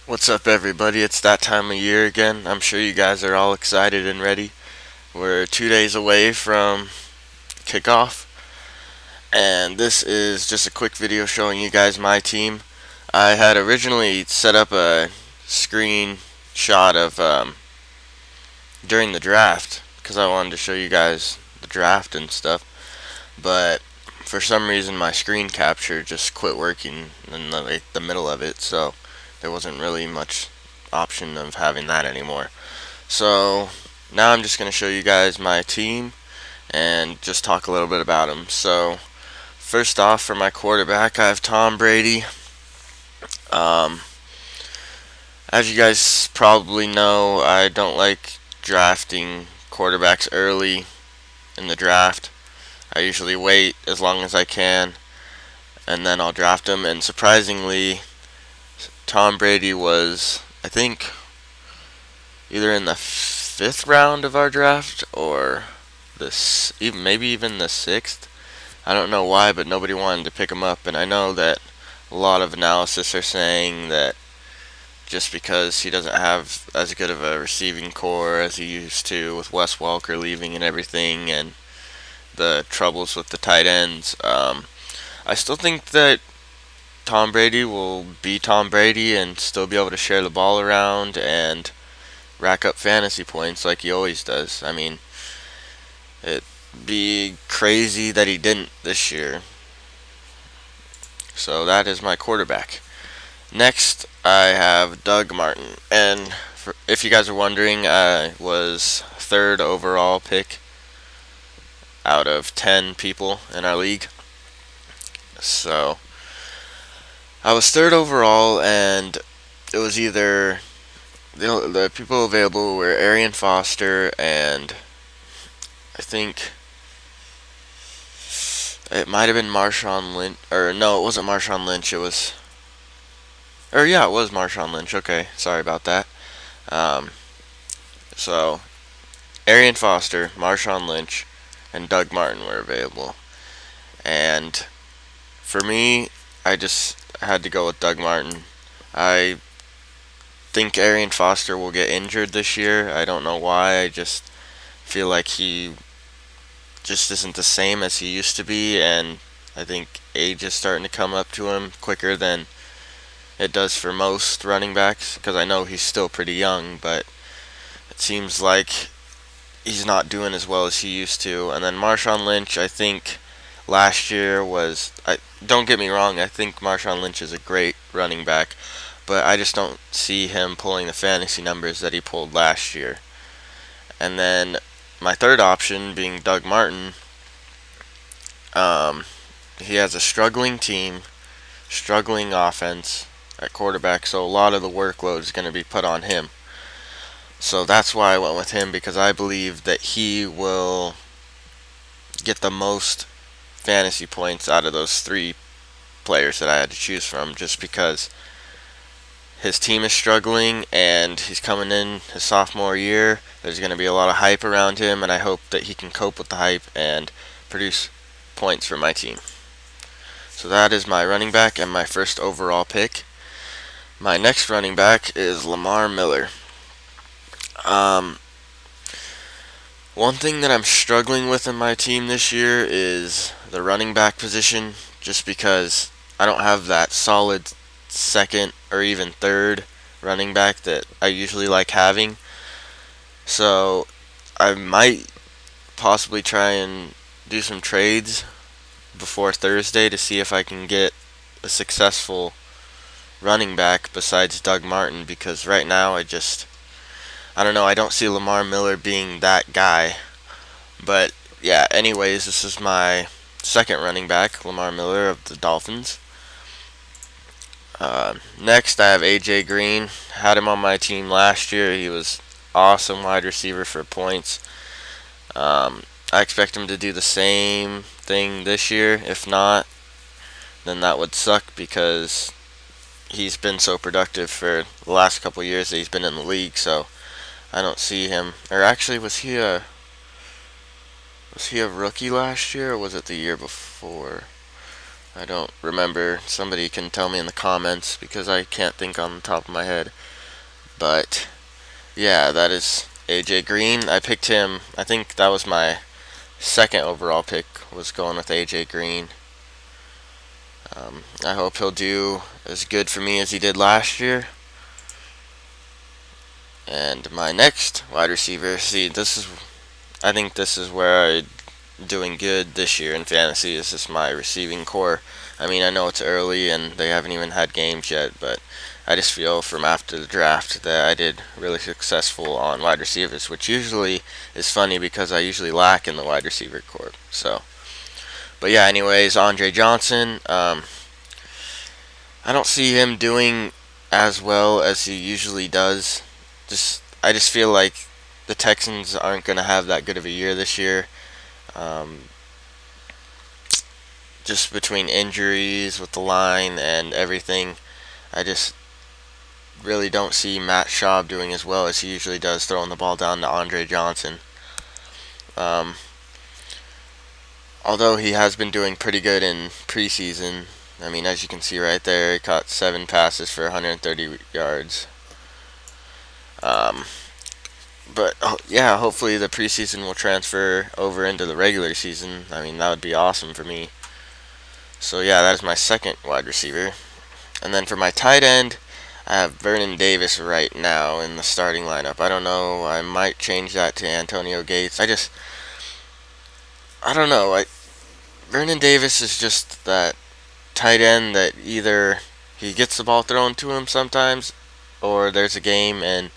What's up, everybody? It's that time of year again. I'm sure you guys are all excited and ready. We're 2 days away from kickoff, and this is just a quick video showing you guys my team. I had originally set up a screenshot of during the draft because I wanted to show you guys the draft and stuff, but for some reason my screen capture just quit working in the middle of it, so there wasn't really much option of having that anymore. So now I'm just going to show you guys my team and just talk a little bit about them. So first off, for my quarterback, I have Tom Brady. Um, as you guys probably know, I don't like drafting quarterbacks early in the draft. I usually wait as long as I can, and then I'll draft them. And surprisingly, Tom Brady was, I think, either in the fifth round of our draft or this, even maybe even the sixth. I don't know why, but nobody wanted to pick him up, and I know that a lot of analysis are saying that just because he doesn't have as good of a receiving core as he used to with Wes Welker leaving and everything, and the troubles with the tight ends. I still think that Tom Brady will be Tom Brady and still be able to share the ball around and rack up fantasy points like he always does. I mean, it'd be crazy that he didn't this year. So that is my quarterback. Next, I have Doug Martin. And if you guys are wondering, I was third overall pick out of 10 people in our league. So I was third overall, and it was either the people available were Arian Foster and I think it might have been Marshawn Lynch, or no, it wasn't Marshawn Lynch. It was, or yeah, it was Marshawn Lynch. Okay, sorry about that. Um, so Arian Foster, Marshawn Lynch, and Doug Martin were available, and for me, I just had to go with Doug Martin. I think Arian Foster will get injured this year. I don't know why. I just feel like he just isn't the same as he used to be, and I think age is starting to come up to him quicker than it does for most running backs, because I know he's still pretty young, but it seems like he's not doing as well as he used to. And then Marshawn Lynch, I think last year was, don't get me wrong, I think Marshawn Lynch is a great running back, but I just don't see him pulling the fantasy numbers that he pulled last year. And then my third option being Doug Martin. Um, he has a struggling team, struggling offense at quarterback, so a lot of the workload is going to be put on him. So that's why I went with him, because I believe that he will get the most fantasy points out of those three players that I had to choose from, just because his team is struggling and he's coming in his sophomore year. There's going to be a lot of hype around him, and I hope that he can cope with the hype and produce points for my team. So that is my running back and my first overall pick. My next running back is Lamar Miller. Um, One thing that I'm struggling with in my team this year is the running back position, just because I don't have that solid second or even third running back that I usually like having. So I might possibly try and do some trades before Thursday to see if I can get a successful running back besides Doug Martin, because right now I don't know, I don't see Lamar Miller being that guy. But yeah, anyways, this is my second running back, Lamar Miller of the Dolphins. Next, I have AJ Green. Had him on my team last year. He was awesome wide receiver for points. I expect him to do the same thing this year. If not, then that would suck, because he's been so productive for the last couple years that he's been in the league. So I don't see him. Or actually, was he a rookie last year, or was it the year before? I don't remember. Somebody can tell me in the comments because I can't think on the top of my head. But yeah, that is AJ Green. I picked him. I think that was my second overall pick, was going with AJ Green. I hope he'll do as good for me as he did last year. And my next wide receiver, see, I think this is where I'm doing good this year in fantasy. Is just my receiving core. I mean, I know it's early and they haven't even had games yet, but I just feel from after the draft that I did really successful on wide receivers, which usually is funny because I usually lack in the wide receiver core. So, but yeah, anyways, Andre Johnson. I don't see him doing as well as he usually does. I just feel like the Texans aren't going to have that good of a year this year. Um, just between injuries with the line and everything, I just really don't see Matt Schaub doing as well as he usually does, throwing the ball down to Andre Johnson. Um, although he has been doing pretty good in preseason. I mean, as you can see right there, he caught 7 passes for 130 yards. Um, but yeah, hopefully the preseason will transfer over into the regular season. I mean, that would be awesome for me. So yeah, that is my second wide receiver. And then for my tight end, I have Vernon Davis right now in the starting lineup. I don't know. I might change that to Antonio Gates. I don't know. Vernon Davis is just that tight end that either he gets the ball thrown to him sometimes, or there's a game and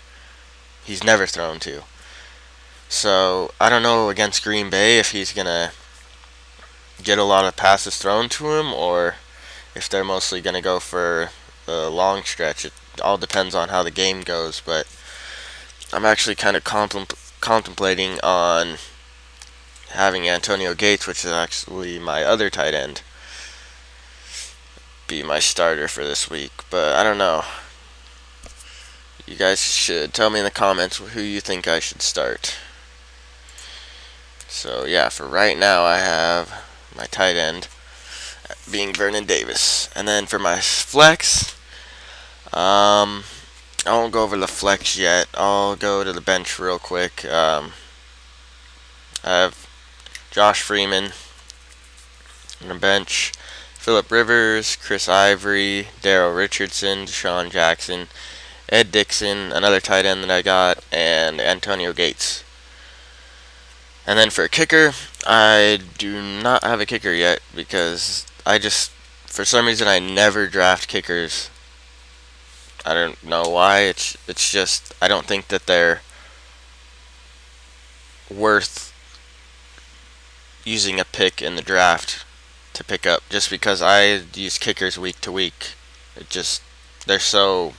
he's never thrown to. So I don't know against Green Bay if he's gonna get a lot of passes thrown to him, or if they're mostly gonna go for the long stretch. It all depends on how the game goes, but I'm actually kind of contemplating on having Antonio Gates, which is actually my other tight end, be my starter for this week. But I don't know. You guys should tell me in the comments who you think I should start. So yeah, for right now I have my tight end being Vernon Davis. And then for my flex, I won't go over the flex yet. I'll go to the bench real quick. I have Josh Freeman on the bench, Phillip Rivers, Chris Ivory, Daryl Richardson, Deshaun Jackson, Ed Dixon, another tight end that I got, and Antonio Gates. And then for a kicker, I do not have a kicker yet because for some reason, I never draft kickers. I don't know why. It's just I don't think that they're worth using a pick in the draft to pick up, just because I use kickers week to week. They're so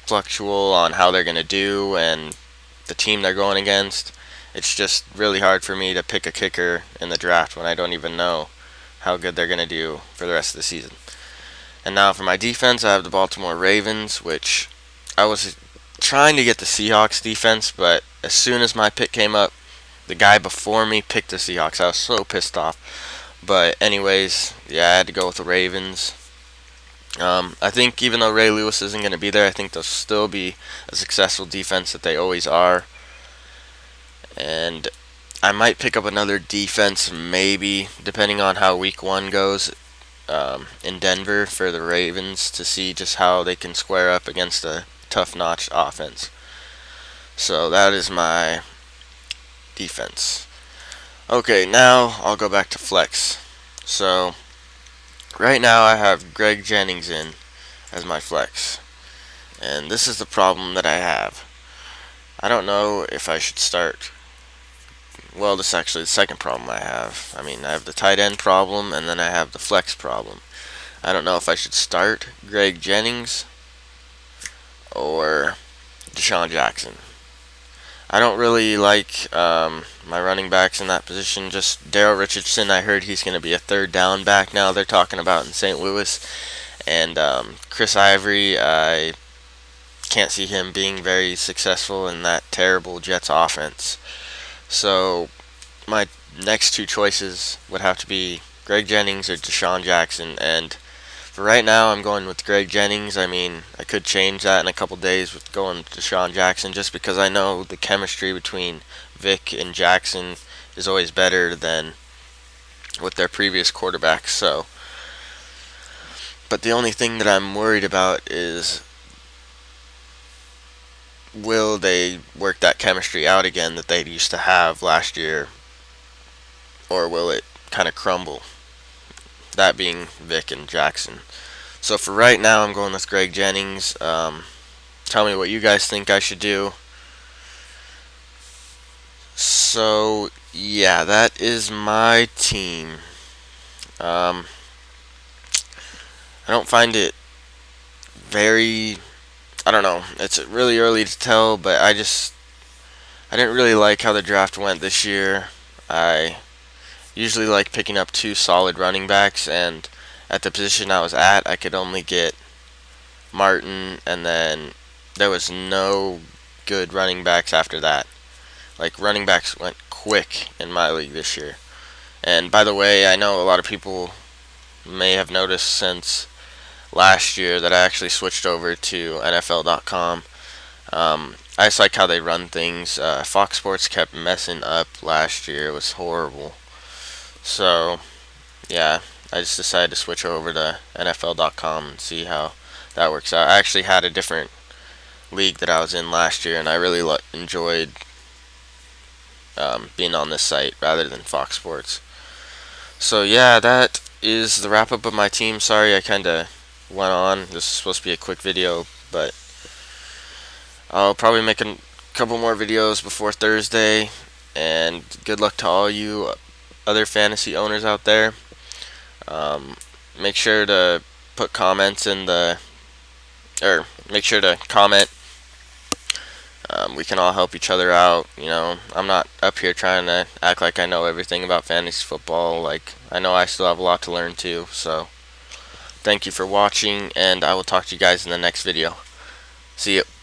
fluctual on how they're going to do and the team they're going against. It's just really hard for me to pick a kicker in the draft when I don't even know how good they're going to do for the rest of the season. And now for my defense, I have the Baltimore Ravens, which I was trying to get the Seahawks defense, but as soon as my pick came up, the guy before me picked the Seahawks. I was so pissed off. But anyways, yeah, I had to go with the Ravens. I think even though Ray Lewis isn't going to be there, I think they'll still be a successful defense that they always are. And I might pick up another defense, maybe, depending on how week 1 goes in Denver for the Ravens, to see just how they can square up against a tough-notch offense. So that is my defense. Okay, now I'll go back to flex. So right now I have Greg Jennings in as my flex. And this is the problem that I have. I don't know if I should start. Well, this is actually the second problem I have. I mean, I have the tight end problem, and then I have the flex problem. I don't know if I should start Greg Jennings or Deshaun Jackson. I don't really like my running backs in that position. Just Daryl Richardson, I heard he's going to be a third down back now, they're talking about in St. Louis. And Chris Ivory, I can't see him being very successful in that terrible Jets offense. So my next two choices would have to be Greg Jennings or Deshaun Jackson, and for right now, I'm going with Greg Jennings. I mean, I could change that in a couple days with going to Deshaun Jackson just because I know the chemistry between Vic and Jackson is always better than with their previous quarterbacks. So, but the only thing that I'm worried about is will they work that chemistry out again that they used to have last year, or will it kind of crumble? That being Vic and Jackson. So for right now, I'm going with Greg Jennings. Tell me what you guys think I should do. So yeah, that is my team. Um, I don't find it very. I don't know. It's really early to tell, but I didn't really like how the draft went this year. I usually like picking up two solid running backs, and at the position I was at, I could only get Martin, and then there was no good running backs after that. Like, running backs went quick in my league this year. And by the way, I know a lot of people may have noticed since last year that I actually switched over to NFL.com. I just like how they run things. Fox Sports kept messing up last year. It was horrible. So, yeah, I just decided to switch over to NFL.com and see how that works out. I actually had a different league that I was in last year, and I really enjoyed being on this site rather than Fox Sports. So yeah, that is the wrap up of my team. Sorry I kind of went on. This is supposed to be a quick video, but I'll probably make a couple more videos before Thursday. And good luck to all you other fantasy owners out there. Make sure to put comments in the, or make sure to comment. We can all help each other out. You know, I'm not up here trying to act like I know everything about fantasy football. Like, I know I still have a lot to learn too. So, thank you for watching, and I will talk to you guys in the next video. See you.